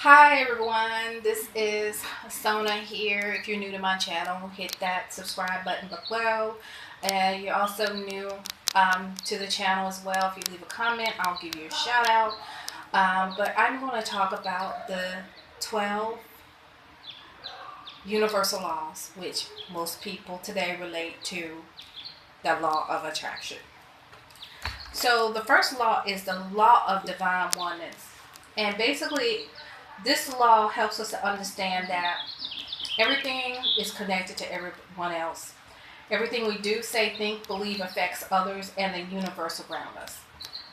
Hi everyone, this is Sona here. If you're new to my channel, hit that subscribe button below. And you're also new to the channel as well. If you leave a comment, I'll give you a shout out. But I'm going to talk about the 12 universal laws, which most people today relate to the law of attraction. So the first law is the law of divine oneness. And basically, this law helps us to understand that everything is connected to everyone else. Everything we do, say, think, believe affects others and the universe around us.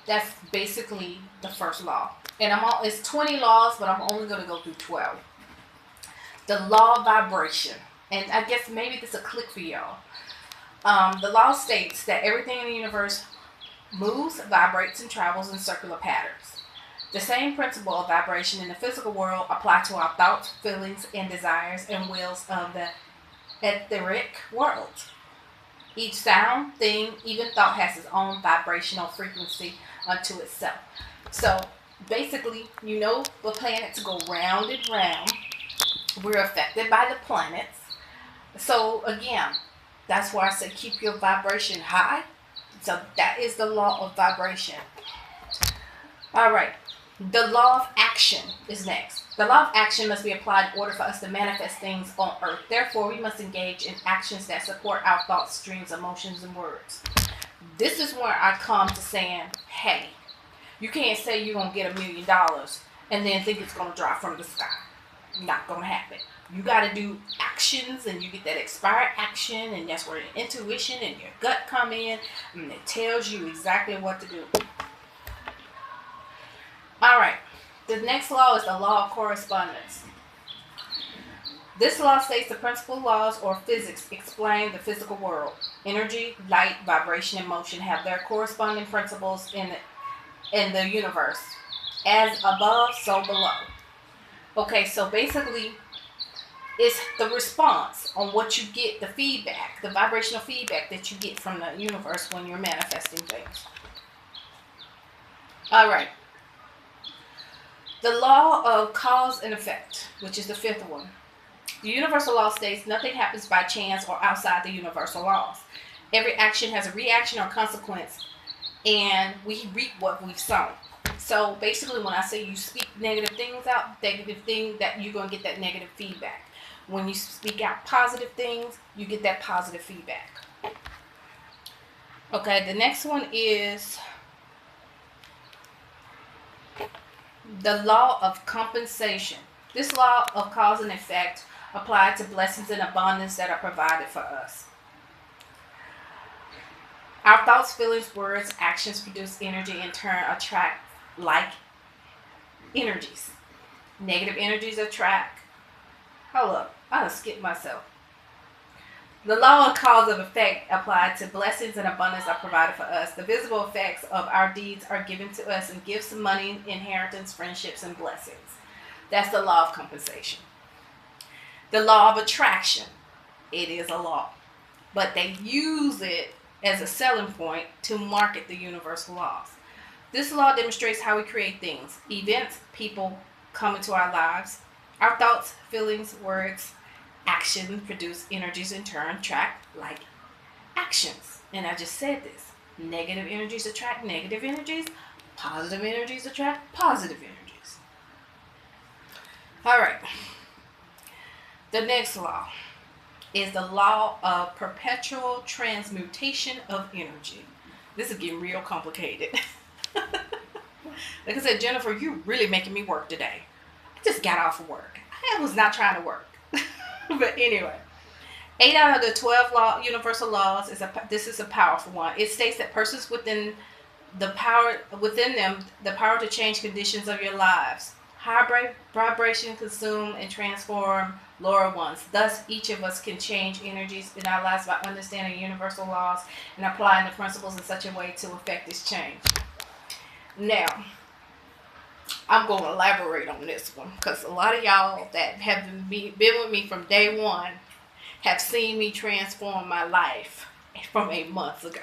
That's basically the first law. And it's 20 laws, but I'm only going to go through 12. The law of vibration. And I guess maybe this will click for y'all. The law states that everything in the universe moves, vibrates, and travels in circular patterns. The same principle of vibration in the physical world apply to our thoughts, feelings, and desires and wills of the etheric world. Each sound, thing, even thought has its own vibrational frequency unto itself. So basically, the planets go round and round. We're affected by the planets. So again, that's why I say keep your vibration high. So that is the law of vibration. All right. The law of action is next. The law of action must be applied in order for us to manifest things on earth. Therefore, we must engage in actions that support our thoughts, dreams, emotions, and words. This is where I come to saying, hey, you can't say you're going to get $1 million and then think it's going to drop from the sky. Not going to happen. You got to do actions, and you get that expired action, and that's where your intuition and your gut come in, and it tells you exactly what to do. All right. The next law is the law of correspondence. This law states the principal laws or physics explain the physical world. Energy, light, vibration, and motion have their corresponding principles in the universe. As above, so below. Okay, so basically, it's the response on what you get, the feedback, the vibrational feedback that you get from the universe when you're manifesting things. All right. The law of cause and effect, which is the fifth one. The universal law states nothing happens by chance or outside the universal laws. Every action has a reaction or consequence, and we reap what we've sown. So basically, when I say you speak negative things out, negative thing, that you're going to get that negative feedback. When you speak out positive things, you get that positive feedback. Okay, the next one is the law of compensation. This law of cause and effect applied to blessings and abundance that are provided for us. Our thoughts, feelings, words, actions produce energy, in turn attract like energies. Negative energies attract. Hold up, I done skipped myself. The law of cause and effect applied to blessings and abundance are provided for us. The visible effects of our deeds are given to us in gifts, money, inheritance, friendships, and blessings. That's the law of compensation. The law of attraction. It is a law, but they use it as a selling point to market the universal laws. This law demonstrates how we create things. Events, people come into our lives. Our thoughts, feelings, words, actions produce energies, in turn attract like actions. And I just said this. Negative energies attract negative energies. Positive energies attract positive energies. All right. The next law is the law of perpetual transmutation of energy. This is getting real complicated. Like I said, Jennifer, you're really making me work today. I just got off of work. I was not trying to work. But anyway, 8 out of the 12 universal laws this is a powerful one. It states that persons within them the power to change conditions of your lives. High vibration consume and transform lower ones. Thus, each of us can change energies in our lives by understanding universal laws and applying the principles in such a way to effect this change. Now, I'm going to elaborate on this one because a lot of y'all that have been with me from day one have seen me transform my life from 8 months ago.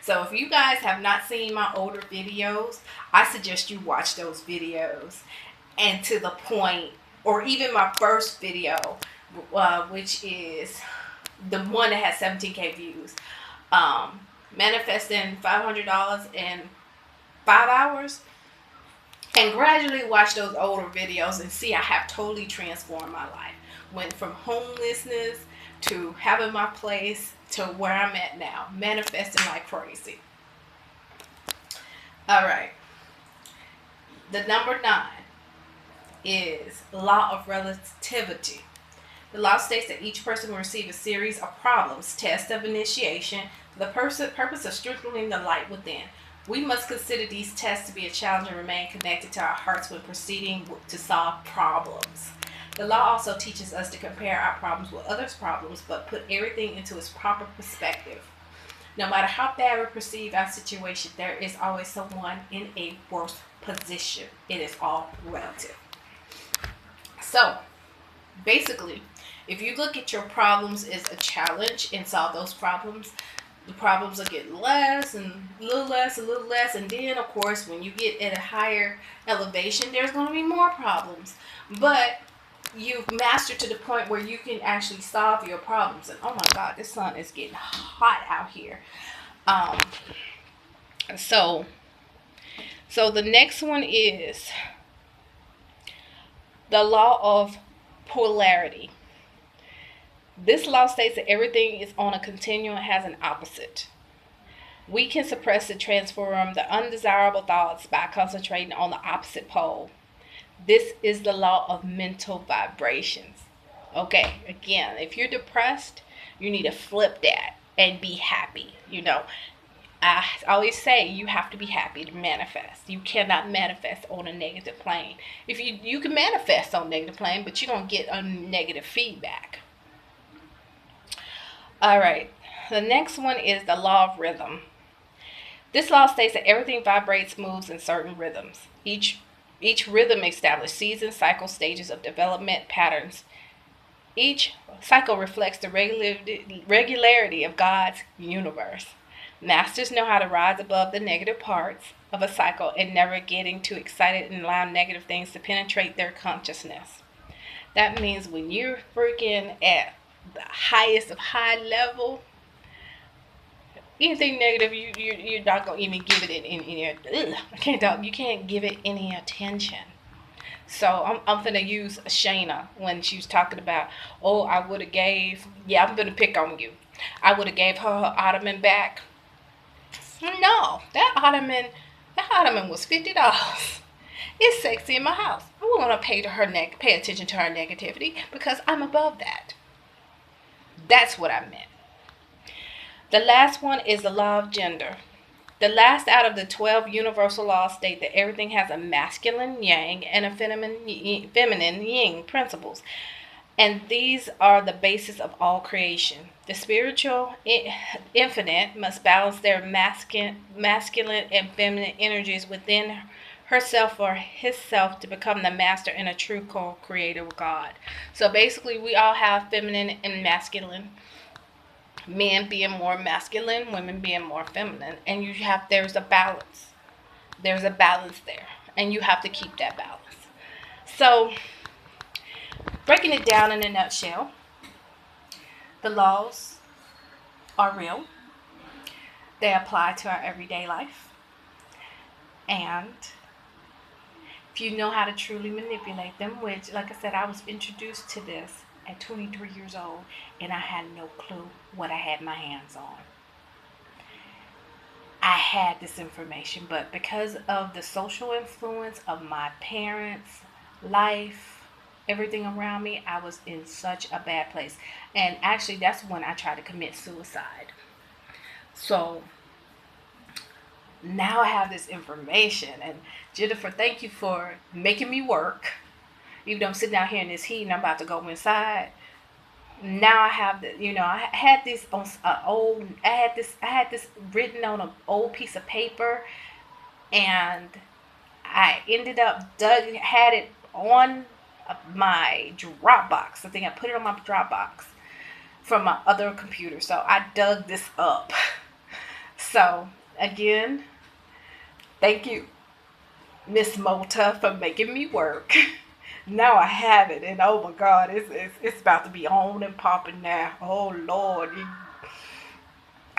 So if you guys have not seen my older videos, I suggest you watch those videos and to the point, or even my first video, which is the one that has 17K views, manifesting $500 in 5 hours, and gradually watch those older videos and see I have totally transformed my life. Went from homelessness to having my place to where I'm at now, manifesting like crazy. All right. The number 9 is law of relativity. The law states that each person will receive a series of problems, tests of initiation, for the purpose of strengthening the light within. We must consider these tests to be a challenge and remain connected to our hearts when proceeding to solve problems. The law also teaches us to compare our problems with others' problems, but put everything into its proper perspective. No matter how bad we perceive our situation, there is always someone in a worse position. It is all relative. So, basically, if you look at your problems as a challenge and solve those problems, the problems will get less and a little less, and then, of course, when you get at a higher elevation, there's going to be more problems. But you've mastered to the point where you can actually solve your problems. And oh my God, this sun is getting hot out here. So the next one is the law of polarity. This law states that everything is on a continuum and has an opposite. We can suppress and transform the undesirable thoughts by concentrating on the opposite pole. This is the law of mental vibrations. Okay, again, if you're depressed, you need to flip that and be happy. I always say you have to be happy to manifest. You cannot manifest on a negative plane. If you can manifest on a negative plane, but you're going to get a negative feedback. All right, the next one is the law of rhythm. This law states that everything vibrates, moves in certain rhythms. Each rhythm establishes seasons, cycles, stages of development, patterns. Each cycle reflects the regularity of God's universe. Masters know how to rise above the negative parts of a cycle and never getting too excited and allow negative things to penetrate their consciousness. That means when you're freaking at the highest of high level, anything negative, you're not going to even give it you can't give it any attention. So I'm going to use Shayna when she was talking about, I would have gave, I'm going to pick on you. I would have gave her ottoman back. No, that ottoman was $50. It's sexy in my house. I won't want to pay attention to her negativity because I'm above that. That's what I meant. The last one is the law of gender. The last out of the 12 universal laws state that everything has a masculine yang and a feminine yin principles. And these are the basis of all creation. The spiritual infinite must balance their masculine and feminine energies within herself or himself to become the master and a true co-creator with God. So basically, we all have feminine and masculine. Men being more masculine, women being more feminine. And there's a balance. There's a balance there. And you have to keep that balance. So, breaking it down in a nutshell, the laws are real. They apply to our everyday life. And if you know how to truly manipulate them, which, like I said, I was introduced to this at 23 years old, and I had no clue what I had my hands on. I had this information, but because of the social influence of my parents' life, everything around me, I was in such a bad place. And actually, that's when I tried to commit suicide. So now I have this information. And Jennifer, thank you for making me work. Even though I'm sitting out here in this heat and I'm about to go inside. Now I have I had this on I had this written on an old piece of paper, and I ended up had it on my Dropbox. I think I put it on my Dropbox from my other computer. So I dug this up. So again, thank you Miss Mota for making me work. Now I have it, and oh my God, it's about to be on and popping now. Oh Lord,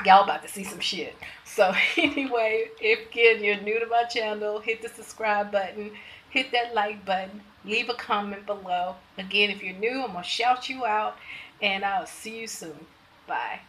y'all about to see some shit. So anyway, if again you're new to my channel, hit the subscribe button, hit that like button, leave a comment below. Again, if you're new, I'm gonna shout you out, and I'll see you soon. Bye.